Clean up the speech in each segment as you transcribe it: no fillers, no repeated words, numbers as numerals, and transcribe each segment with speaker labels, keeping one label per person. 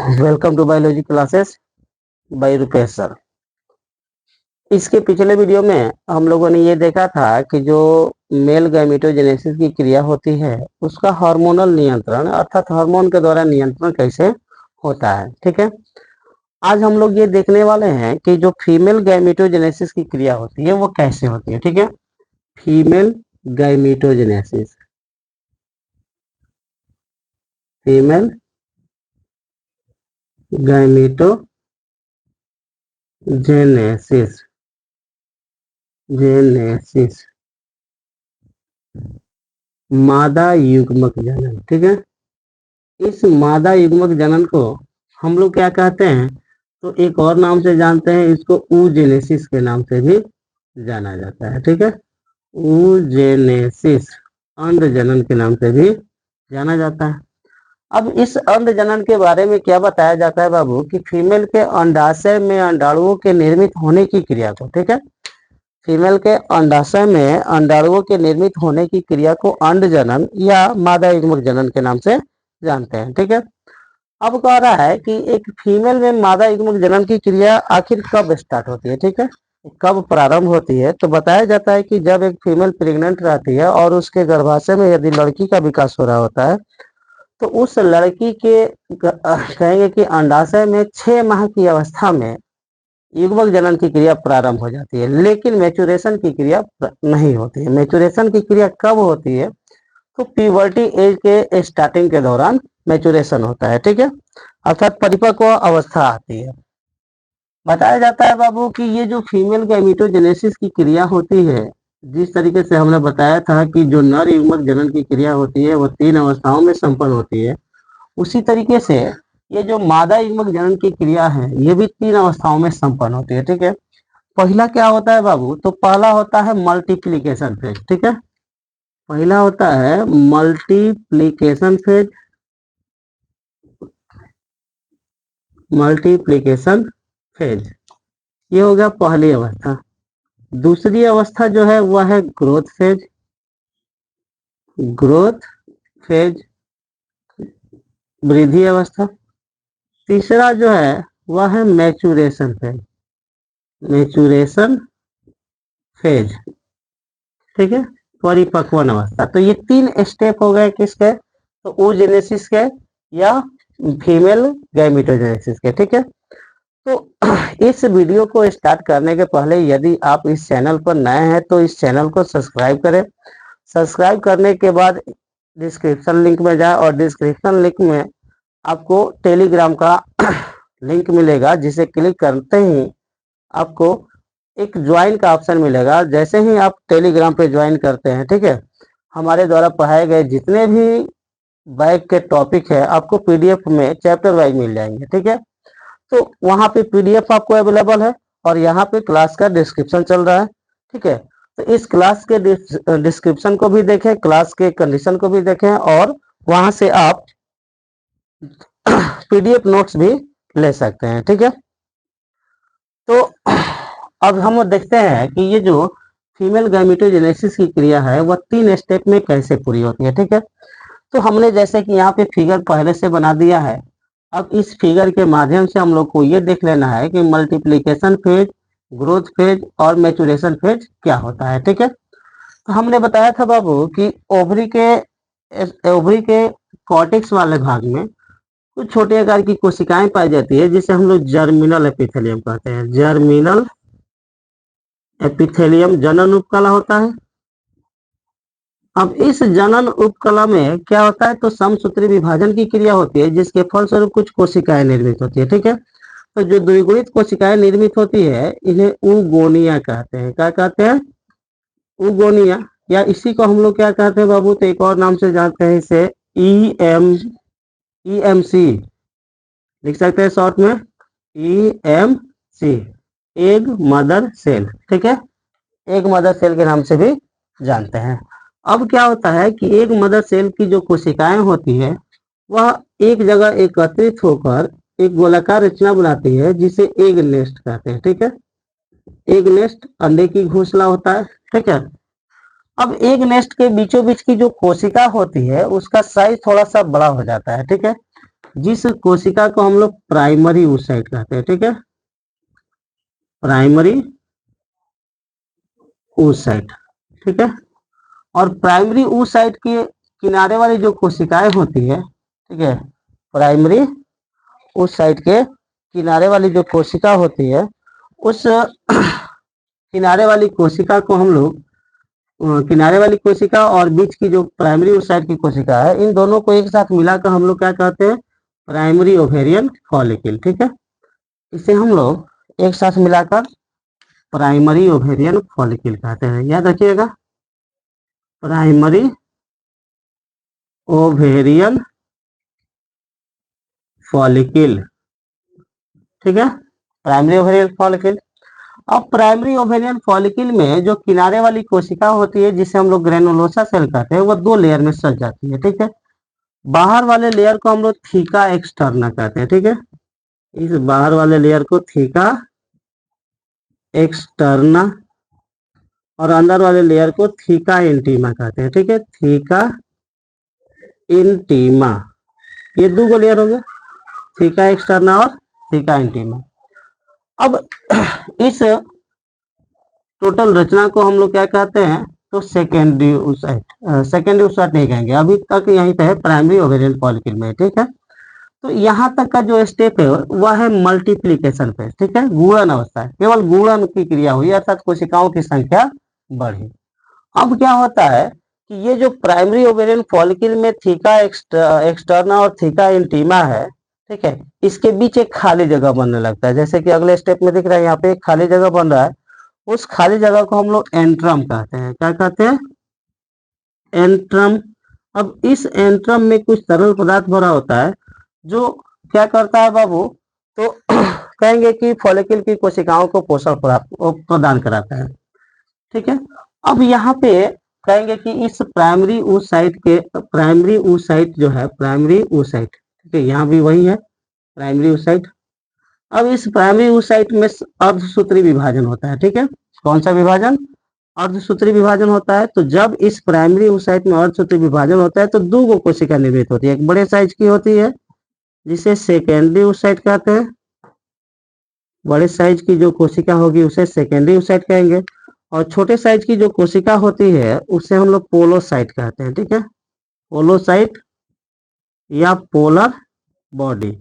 Speaker 1: Welcome to biology classes by Rupesh sir. इसके पिछले video में हम लोगों ने ये देखा था कि जो मेल गैमेटोजेनेसिस की क्रिया होती है उसका हार्मोनल नियंत्रण अर्थात हार्मोन के द्वारा नियंत्रण कैसे होता है। ठीक है, आज हम लोग ये देखने वाले हैं कि जो फीमेल गैमेटोजेनेसिस की क्रिया होती है वो कैसे होती है। ठीक है, female gametogenesis, female gametogenesis, genesis, मादा युग्मक जनन। ठीक है, इस मादा युग्मक जनन को हम लोग क्या कहते हैं, तो एक और नाम से जानते हैं, इसको ऊजेनेसिस के नाम से भी जाना जाता है। ठीक है, ऊजेनेसिस, अंड जनन के नाम से भी जाना जाता है। अब इस अंड जनन के बारे में क्या बताया जाता है बाबू, कि फीमेल के अंडाशय में अंडाणुओं के निर्मित होने की क्रिया को, ठीक है, फीमेल के अंडाशय में अंडाणुओं के निर्मित होने की क्रिया को अंड जनन या मादा युग्मक जनन के नाम से जानते हैं। ठीक है, अब कह रहा है कि एक फीमेल में मादा युग्मक जनन की क्रिया आखिर कब स्टार्ट होती है, ठीक है, कब प्रारंभ होती है। तो बताया जाता है कि जब एक फीमेल प्रेग्नेंट रहती है और उसके गर्भाशय में यदि लड़की का विकास हो रहा होता है तो उस लड़की के कहेंगे कि अंडाशय में 6 माह की अवस्था में युग्मक जनन की क्रिया प्रारंभ हो जाती है, लेकिन मैच्योरेशन की क्रिया नहीं होती है। मैच्योरेशन की क्रिया कब होती है, तो प्यूबर्टी एज के स्टार्टिंग के दौरान मैच्योरेशन होता है। ठीक है, अर्थात परिपक्व अवस्था आती है। बताया जाता है बाबू कि ये जो फीमेल गैमेटोजेनेसिस की क्रिया होती है, जिस तरीके से हमने बताया था कि जो नर युग्मक जनन की क्रिया होती है वो 3 अवस्थाओं में संपन्न होती है, उसी तरीके से ये जो मादा युग्मक जनन की क्रिया है ये भी 3 अवस्थाओं में संपन्न होती है। ठीक है, पहला क्या होता है बाबू, तो पहला होता है मल्टीप्लीकेशन फेज। ठीक है, पहला होता है मल्टीप्लीकेशन फेज, मल्टीप्लीकेशन फेज, ये हो गया पहली अवस्था। दूसरी अवस्था जो है वह है ग्रोथ फेज, ग्रोथ फेज, वृद्धि अवस्था। तीसरा जो है वह है मैच्योरेशन फेज, मैच्योरेशन फेज। ठीक है, परिपक्वन अवस्था। तो ये 3 स्टेप हो गए किसके, तो oogenesis के या फीमेल गैमेटोजेनेसिस के। ठीक है, तो इस वीडियो को स्टार्ट करने के पहले यदि आप इस चैनल पर नए हैं तो इस चैनल को सब्सक्राइब करें। सब्सक्राइब करने के बाद डिस्क्रिप्शन लिंक में जाए और डिस्क्रिप्शन लिंक में आपको टेलीग्राम का लिंक मिलेगा, जिसे क्लिक करते ही आपको एक ज्वाइन का ऑप्शन मिलेगा। जैसे ही आप टेलीग्राम पे ज्वाइन करते हैं, ठीक है, हमारे द्वारा पढ़ाए गए जितने भी बैक के टॉपिक है आपको पीडीएफ में चैप्टर वाइज मिल जाएंगे। ठीक है, तो वहाँ पे पीडीएफ आपको अवेलेबल है और यहाँ पे क्लास का डिस्क्रिप्शन चल रहा है। ठीक है, तो इस क्लास के डिस्क्रिप्शन को भी देखें, क्लास के कंडीशन को भी देखें और वहां से आप पीडीएफ नोट्स भी ले सकते हैं। ठीक है, तो अब हम देखते हैं कि ये जो फीमेल गैमेटोजेनेसिस की क्रिया है वह 3 स्टेप में कैसे पूरी होती है। ठीक है, तो हमने जैसे कि यहाँ पे फिगर पहले से बना दिया है, अब इस फिगर के माध्यम से हम लोग को ये देख लेना है कि मल्टीप्लीकेशन फेज, ग्रोथ फेज और मैच्योरेशन फेज क्या होता है। ठीक है, तो हमने बताया था बाबू कि ओवरी के कॉर्टेक्स वाले भाग में कुछ छोटे आकार की कोशिकाएं पाई जाती है जिसे हम लोग जर्मिनल एपिथेलियम कहते हैं। जर्मिनल एपिथेलियम जनन उपकला होता है। अब इस जनन उपकला में क्या होता है, तो समसूत्री विभाजन की क्रिया होती है जिसके फलस्वरूप कुछ कोशिकाएं निर्मित होती है। ठीक है, तो जो द्विगुणित कोशिकाएं निर्मित होती है इन्हें ऊगोनिया कहते हैं। क्या कहते हैं, ऊगोनिया, या इसी को हम लोग क्या कहते हैं बाबू, तो एक और नाम से जानते हैं इसे ईएमसी लिख सकते हैं शॉर्ट में, ईएमसी, एग मदर सेल। ठीक है, एग मदर सेल के नाम से भी जानते हैं। अब क्या होता है कि एग मदर सेल की जो कोशिकाएं होती है वह एक जगह एकत्रित होकर एक गोलाकार रचना बनाती है जिसे एग नेस्ट कहते हैं। ठीक है, एग नेस्ट अंडे की घोंसला होता है। ठीक है, अब एग नेस्ट के बीचों बीच की जो कोशिका होती है उसका साइज थोड़ा सा बड़ा हो जाता है। ठीक है, जिस कोशिका को हम लोग प्राइमरी oocyte कहते हैं, ठीक है, प्राइमरी oocyte, ठीक है। और प्राइमरी oocyte के किनारे वाली जो कोशिकाएं होती है, ठीक है, प्राइमरी oocyte के किनारे वाली जो कोशिका होती है, उस किनारे वाली कोशिका को हम लोग किनारे वाली कोशिका और बीच की जो प्राइमरी oocyte की कोशिका है, इन दोनों को एक साथ मिलाकर हम लोग क्या कहते हैं, प्राइमरी ओवेरियन फॉलिकल, ठीक है। इसे हम लोग एक साथ मिलाकर प्राइमरी ओवेरियन फॉलिकल कहते हैं, याद रखिएगा, प्राइमरी ओवेरियन फॉलिकल, ठीक है, प्राइमरी ओवेरियन फॉलिकल। अब प्राइमरी ओवेरियन फॉलिकल में जो किनारे वाली कोशिका होती है, जिसे हम लोग ग्रेनुलोसा सेल कहते हैं, वो दो लेयर में सज जाती है, ठीक है। बाहर वाले लेयर को हम लोग थीका एक्सटर्ना कहते हैं, ठीक है, इस बाहर वाले लेयर को थीका एक्सटर्ना और अंदर वाले लेयर को थीका इंटीमा कहते हैं, ठीक है, थीका इंटीमा, ये दो लेयर हो गए, थीका एक्सटर्ना और थीका इंटीमा। अब इस टोटल रचना को हम लोग क्या कहते हैं, तो सेकेंडरी oocyte, सेकेंडरी oocyte नहीं कहेंगे, अभी तक यहीं पे है प्राइमरी ओवेरियन फॉलिकल में, ठीक है। तो यहाँ तक का जो स्टेप है वह है मल्टीप्लीकेशन फेज, ठीक है, गुणन अवस्था है, केवल गुणन की क्रिया हुई अर्थात कोशिकाओं की संख्या बढ़ी। अब क्या होता है कि ये जो प्राइमरी ओवेरियन फॉलिकल में थीका एक्सटर्ना और थीका इंटीमा है, ठीक है, इसके बीच एक खाली जगह बनने लगता है, जैसे कि अगले स्टेप में दिख रहा है, यहाँ पे एक खाली जगह बन रहा है, उस खाली जगह को हम लोग एंट्रम कहते हैं, क्या कहते हैं, एंट्रम। अब इस एंट्रम में कुछ तरल पदार्थ भरा होता है, जो क्या करता है बाबू, तो कहेंगे कि फॉलिकल की कोशिकाओं को पोषण प्रदान कराता है, ठीक है। अब यहाँ पे कहेंगे कि इस प्राइमरी oocyte जो है, प्राइमरी oocyte, ठीक है, यहाँ भी वही है प्राइमरी oocyte। अब इस प्राइमरी oocyte में अर्धसूत्री विभाजन होता है, ठीक है, कौन सा विभाजन, अर्धसूत्री विभाजन होता है। तो जब इस प्राइमरी oocyte में अर्धसूत्री विभाजन होता है तो दो कोशिका निर्मित होती है, एक बड़े साइज की होती है जिसे सेकेंडरी oocyte कहते हैं, बड़े साइज की जो कोशिका होगी उसे सेकेंडरी oocyte कहेंगे, और छोटे साइज की जो कोशिका होती है उसे हम लोग पोलोसाइट कहते हैं, ठीक है, पोलोसाइट या पोलर बॉडी।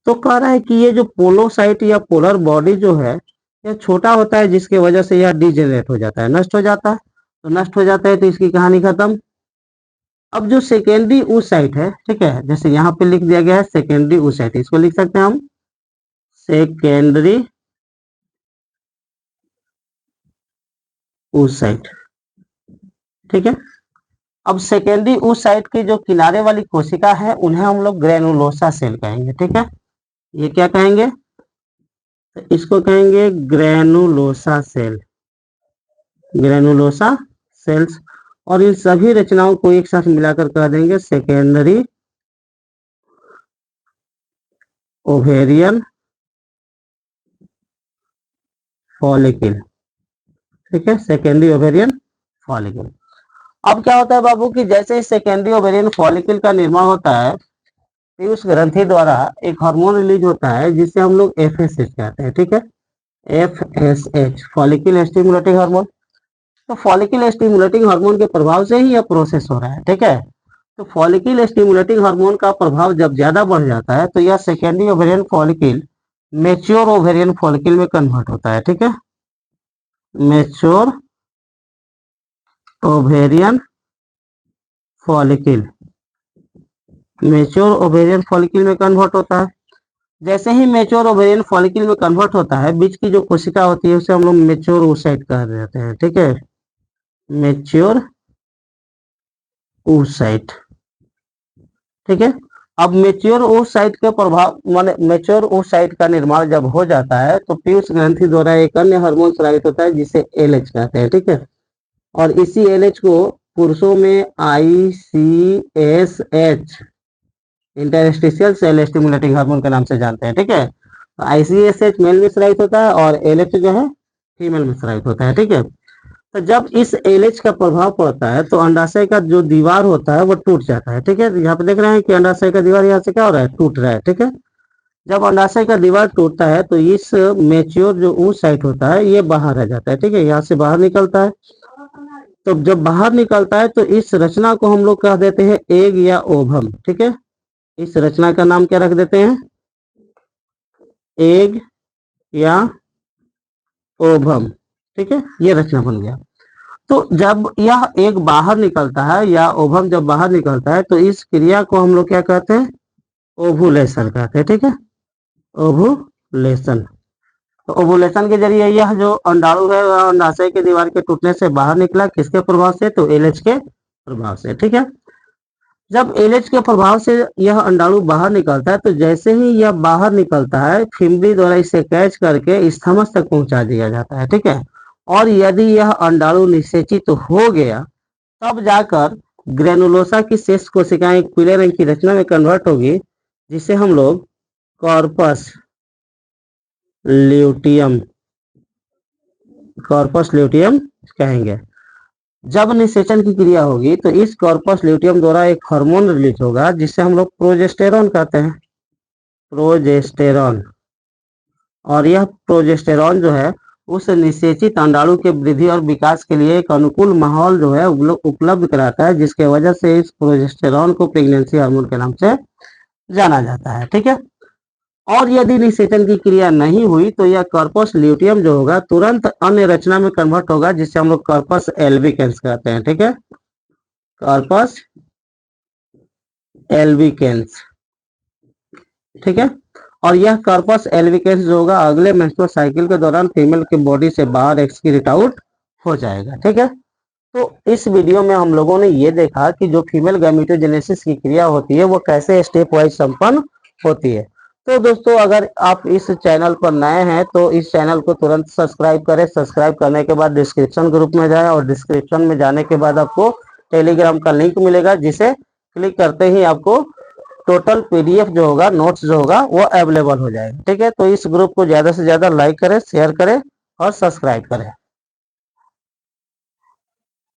Speaker 1: तो कह रहा है कि ये जो पोलोसाइट या पोलर बॉडी जो है, यह छोटा होता है, जिसके वजह से यह डिजेनरेट हो जाता है, नष्ट हो जाता है, तो नष्ट हो जाता है तो इसकी कहानी खत्म। अब जो सेकेंडरी oocyte है, ठीक है, जैसे यहाँ पे लिख दिया गया है सेकेंडरी oocyte, इसको लिख सकते हैं हम सेकेंडरी oocyte, ठीक है। अब सेकेंडरी oocyte की जो किनारे वाली कोशिका है उन्हें हम लोग ग्रेनुलोसा सेल कहेंगे, ठीक है, ये क्या कहेंगे, तो इसको कहेंगे ग्रेनुलोसा सेल, ग्रेनुलोसा सेल्स। और इन सभी रचनाओं को एक साथ मिलाकर कह देंगे सेकेंडरी ओवेरियन फॉलिकल, ठीक है, सेकेंडरी ओवेरियन फॉलिकल। अब क्या होता है बाबू कि जैसे ही सेकेंडरी ओवेरियन फॉलिकल का निर्माण होता है, पीयूष ग्रंथि द्वारा एक हार्मोन रिलीज होता है जिसे हम लोग FSH कहते हैं, ठीक है, FSH फॉलिकल स्टिमुलेटिंग हार्मोन। तो फॉलिकल स्टिमुलेटिंग हार्मोन के प्रभाव से ही यह प्रोसेस हो रहा है, ठीक है। तो फॉलिकल स्टिमुलेटिंग हार्मोन का प्रभाव जब ज्यादा बढ़ जाता है तो यह secondary ovarian follicle mature ovarian follicle में कन्वर्ट होता है, ठीक है, mature ovarian follicle, mature ovarian follicle में कन्वर्ट होता है। जैसे ही मेच्योर ओवेरियन फॉलिकल में कन्वर्ट होता है, बीच की जो कोशिका होती है उसे हम लोग मेच्योर oocyte कह देते हैं, ठीक है, मेच्योर oocyte, ठीक है। अब मेच्योर oocyte के प्रभाव माने मेच्योर oocyte का निर्माण जब हो जाता है तो पीयूष ग्रंथि द्वारा एक अन्य हार्मोन स्रावित होता है जिसे LH कहते हैं, ठीक है, और इसी LH को पुरुषों में ICSH interstitial cell stimulating hormone के नाम से जानते हैं, ठीक है। तो ICSH मेल में स्रावित होता है और LH जो है फीमेल में स्रावित होता है, ठीक है। तो जब इस एलएच का प्रभाव पड़ता है तो अंडाशय का जो दीवार होता है वो टूट जाता है। ठीक है, यहाँ पे देख रहे हैं कि अंडाशय का दीवार यहाँ से क्या हो रहा है, टूट रहा है। ठीक है, जब अंडाशय का दीवार टूटता है तो इस मेच्योर जो ऊ साइट होता है ये बाहर आ जाता है। ठीक है, यहाँ से बाहर निकलता है। तो जब बाहर निकलता है तो इस रचना को हम लोग कह देते हैं एग या ओभम। ठीक है, इस रचना का नाम क्या रख देते हैं, एग या ओभम। ठीक है, ये रचना बन गया। तो जब यह एग बाहर निकलता है या ओभम जब बाहर निकलता है तो इस क्रिया को हम लोग क्या कहते हैं, ओवुलेशन कहते हैं। ठीक है, ओवुलेशन। तो ओवुलेशन के जरिए यह जो अंडाणु है वह अंडाशय के दीवार के टूटने से बाहर निकला, किसके प्रभाव से, तो एलएच के प्रभाव से। ठीक है, जब एलएच के प्रभाव से यह अंडाणु बाहर निकलता है तो जैसे ही यह बाहर निकलता है फिम्बरी द्वारा इसे कैच करके स्थमस तक पहुंचा दिया जाता है। ठीक है, और यदि यह अंडाणु निषेचित हो गया तब जाकर ग्रेनुलोसा की शेष कोशिकाएं पीले रंग की रचना में कन्वर्ट होगी, जिसे हम लोग कॉर्पस ल्यूटियम कहेंगे। जब निषेचन की क्रिया होगी तो इस कॉर्पस ल्यूटियम द्वारा एक हार्मोन रिलीज होगा जिसे हम लोग प्रोजेस्टेरॉन कहते हैं, प्रोजेस्टेरॉन। और यह प्रोजेस्टेरॉन जो है उस निषेचित अंडाणु के वृद्धि और विकास के लिए एक अनुकूल माहौल जो है उपलब्ध कराता है, जिसके वजह से इस प्रोजेस्टेरॉन को प्रेगनेंसी हार्मोन के नाम से जाना जाता है। ठीक है, और यदि निषेचन की क्रिया नहीं हुई तो यह कॉर्पस ल्यूटियम जो होगा तुरंत अन्य रचना में कन्वर्ट होगा, जिससे हम लोग कॉर्पस एल्बिकेंस कहते हैं। ठीक है, कॉर्पस एल्बिकेंस। ठीक है, और यह कॉर्पस एल्बिकेंस जो होगा अगले मेंस्ट्रुअल साइकिल के दौरान फीमेल के बॉडी से बाहर एक्सक्रीट आउट हो जाएगा। ठीक है, तो इस वीडियो में हम लोगों ने ये देखा कि जो फीमेल गैमेटोजेनेसिस की क्रिया होती है वो कैसे स्टेप वाइज संपन्न होती है। तो दोस्तों अगर आप इस चैनल पर नए हैं तो इस चैनल को तुरंत सब्सक्राइब करें। सब्सक्राइब करने के बाद डिस्क्रिप्शन ग्रुप में जाएं और डिस्क्रिप्शन में जाने के बाद आपको टेलीग्राम का लिंक मिलेगा, जिसे क्लिक करते ही आपको टोटल पीडीएफ जो होगा, नोट्स जो होगा वो अवेलेबल हो जाएगा। ठीक है, तो इस ग्रुप को ज्यादा से ज्यादा लाइक करें, शेयर करें और सब्सक्राइब करें।